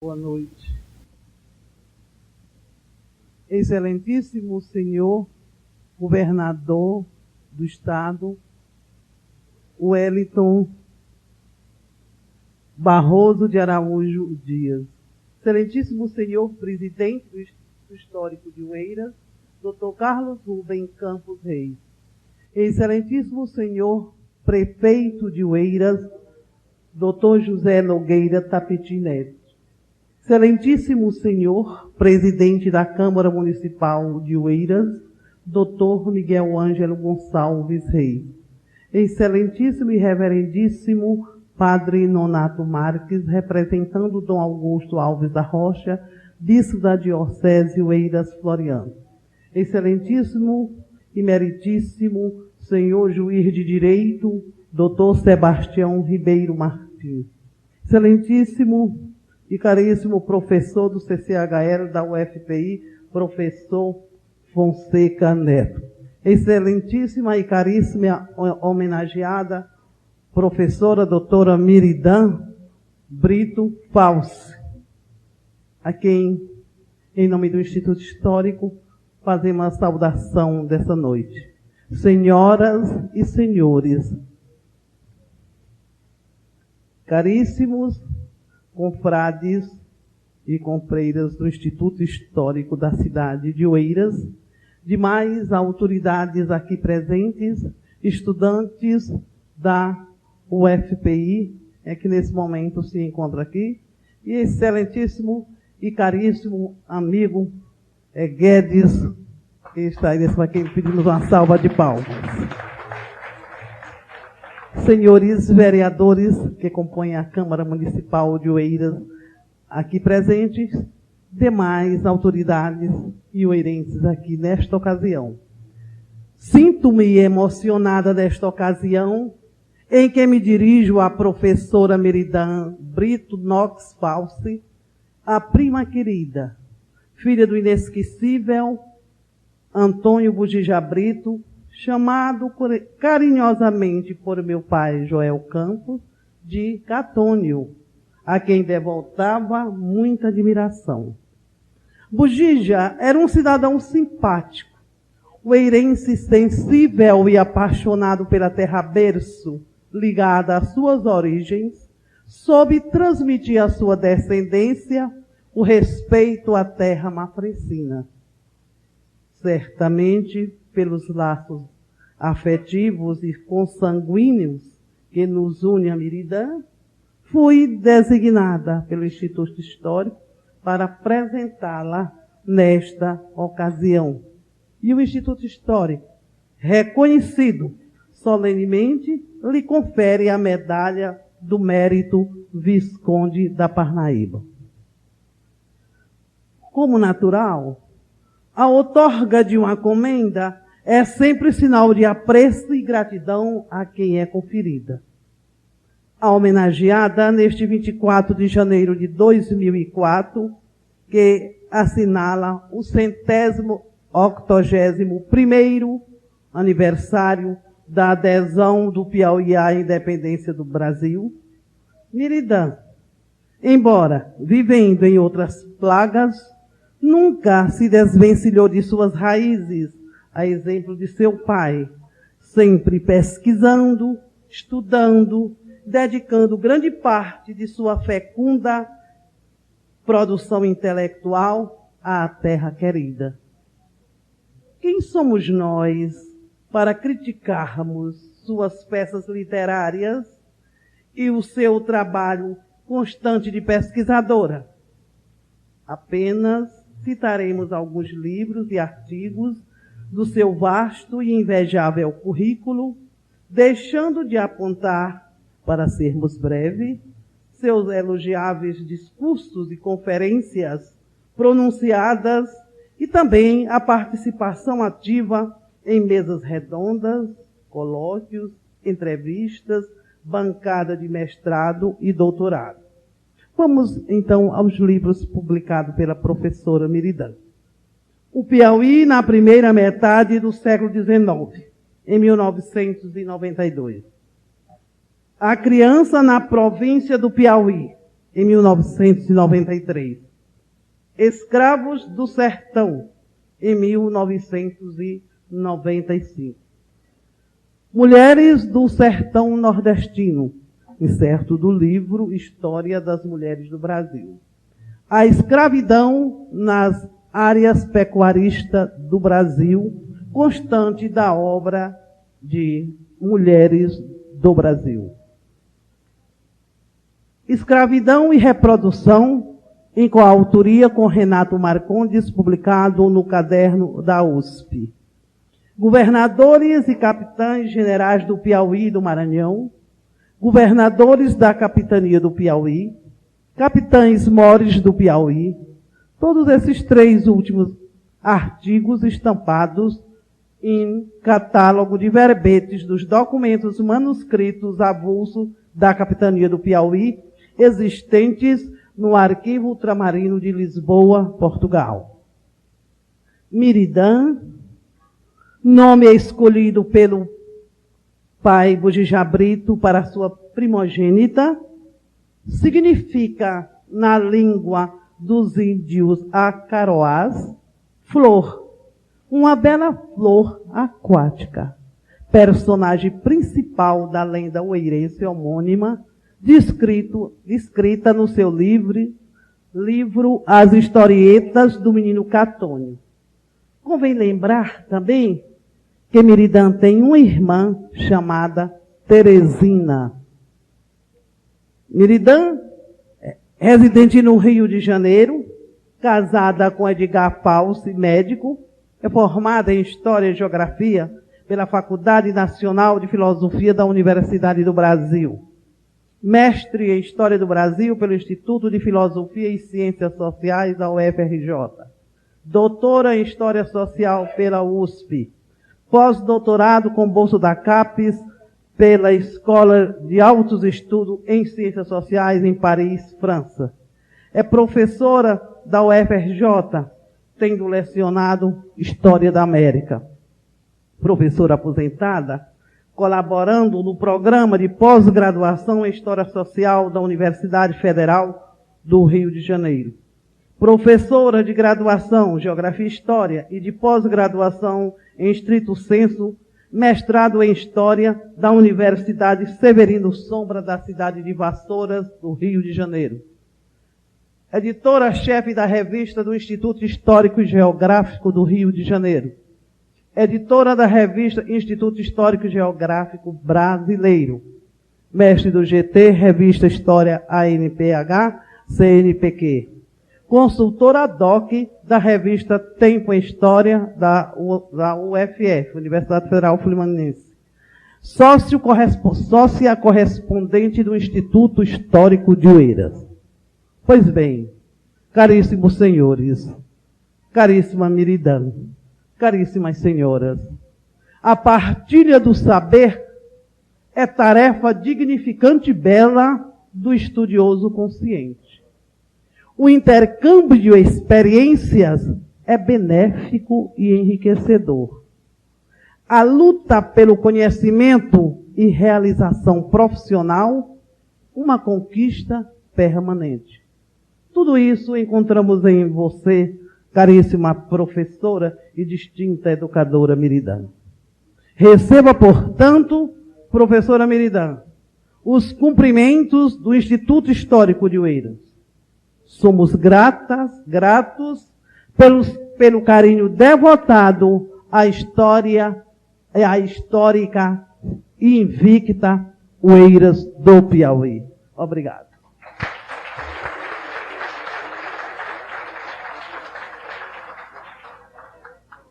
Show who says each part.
Speaker 1: Boa noite. Excelentíssimo senhor governador do estado, Wellington Barroso de Araújo Dias. Excelentíssimo senhor presidente do Instituto Histórico de Oeiras, Dr. Carlos Rubem Campos Reis. Excelentíssimo senhor prefeito de Oeiras, Dr. José Nogueira Tapeti Neto. Excelentíssimo senhor presidente da Câmara Municipal de Oeiras, Dr. Miguel Ângelo Gonçalves Reis. Excelentíssimo e reverendíssimo Padre Nonato Marques, representando Dom Augusto Alves da Rocha, bispo da Diocese Oeiras Floriano. Excelentíssimo e meritíssimo senhor juiz de direito, Dr. Sebastião Ribeiro Martins. Excelentíssimo e caríssimo professor do CCHL da UFPI, professor Fonseca Neto. Excelentíssima e caríssima homenageada, professora doutora Miridan Brito False, a quem, em nome do Instituto Histórico, fazemos a saudação dessa noite. Senhoras e senhores, caríssimos confrades e compreiras do Instituto Histórico da cidade de Oeiras, demais autoridades aqui presentes, estudantes da UFPI, que nesse momento se encontra aqui, e excelentíssimo e caríssimo amigo Guedes, que está aí nesse aqui, pedimos uma salva de palmas. Senhores vereadores que compõem a Câmara Municipal de Oeiras, aqui presentes, demais autoridades e oeirenses aqui nesta ocasião. Sinto-me emocionada nesta ocasião, em que me dirijo à professora Miridan Brito Knox False, a prima querida, filha do inesquecível Antônio Bugija Brito, chamado carinhosamente por meu pai Joel Campos de Catônio, a quem devotava muita admiração. Bugija era um cidadão simpático, oeirense sensível e apaixonado pela terra berço, ligada às suas origens, soube transmitir à sua descendência o respeito à terra mafrecina. Certamente, pelos laços afetivos e consanguíneos que nos unem a Miridan, fui designada pelo Instituto Histórico para apresentá-la nesta ocasião. E o Instituto Histórico, reconhecido solenemente, lhe confere a medalha do mérito Visconde da Parnaíba. Como natural, a outorga de uma comenda é sempre sinal de apreço e gratidão a quem é conferida. A homenageada, neste 24 de janeiro de 2004, que assinala o 181º aniversário da adesão do Piauí à independência do Brasil, Miridan, embora vivendo em outras plagas, nunca se desvencilhou de suas raízes, a exemplo de seu pai, sempre pesquisando, estudando, dedicando grande parte de sua fecunda produção intelectual à terra querida. Quem somos nós para criticarmos suas peças literárias e o seu trabalho constante de pesquisadora? Apenas citaremos alguns livros e artigos do seu vasto e invejável currículo, deixando de apontar, para sermos breves, seus elogiáveis discursos e conferências pronunciadas e também a participação ativa em mesas redondas, colóquios, entrevistas, bancada de mestrado e doutorado. Vamos, então, aos livros publicados pela professora Miridan. O Piauí na primeira metade do século XIX, em 1992. A criança na província do Piauí, em 1993. Escravos do Sertão, em 1995. Mulheres do Sertão Nordestino, incerto do livro História das Mulheres do Brasil. A escravidão nas áreas pecuaristas do Brasil, constante da obra de Mulheres do Brasil. Escravidão e Reprodução, em coautoria com Renato Marcondes, publicado no caderno da USP. Governadores e capitães generais do Piauí e do Maranhão, governadores da capitania do Piauí, capitães mores do Piauí, todos esses 3 últimos artigos estampados em catálogo de verbetes dos documentos manuscritos avulso da capitania do Piauí, existentes no Arquivo Ultramarino de Lisboa, Portugal. Miridã, nome escolhido pelo pai Bugijá Brito para sua primogênita, significa, na língua dos índios acaroás, flor, uma bela flor aquática, personagem principal da lenda oeirense homônima, descrita no seu livro As Historietas do Menino Catônio. Convém lembrar também que Miridã tem uma irmã chamada Teresina. Miridã, residente no Rio de Janeiro, casada com Edgar Falsi, médico, é formada em História e Geografia pela Faculdade Nacional de Filosofia da Universidade do Brasil. Mestre em História do Brasil pelo Instituto de Filosofia e Ciências Sociais da UFRJ. Doutora em História Social pela USP. Pós-doutorado com bolsa da CAPES pela Escola de Altos Estudos em Ciências Sociais em Paris, França. É professora da UFRJ, tendo lecionado História da América. Professora aposentada, colaborando no programa de pós-graduação em História Social da Universidade Federal do Rio de Janeiro. Professora de graduação, Geografia e História, e de pós-graduação em estrito senso, mestrado em História da Universidade Severino Sombra, da cidade de Vassouras, do Rio de Janeiro. Editora-chefe da revista do Instituto Histórico e Geográfico do Rio de Janeiro. Editora da revista Instituto Histórico e Geográfico Brasileiro. Mestre do GT, Revista História ANPH, CNPq. Consultora ad hoc da revista Tempo em História da UFF, Universidade Federal Fluminense. Sócia correspondente do Instituto Histórico de Oeiras. Pois bem, caríssimos senhores, caríssima Miridã, caríssimas senhoras, a partilha do saber é tarefa dignificante e bela do estudioso consciente. O intercâmbio de experiências é benéfico e enriquecedor. A luta pelo conhecimento e realização profissional, uma conquista permanente. Tudo isso encontramos em você, caríssima professora e distinta educadora Miridã. Receba, portanto, professora Miridã, os cumprimentos do Instituto Histórico de Oeiras. Somos gratos pelo carinho devotado à histórica e invicta Oeiras do Piauí. Obrigado.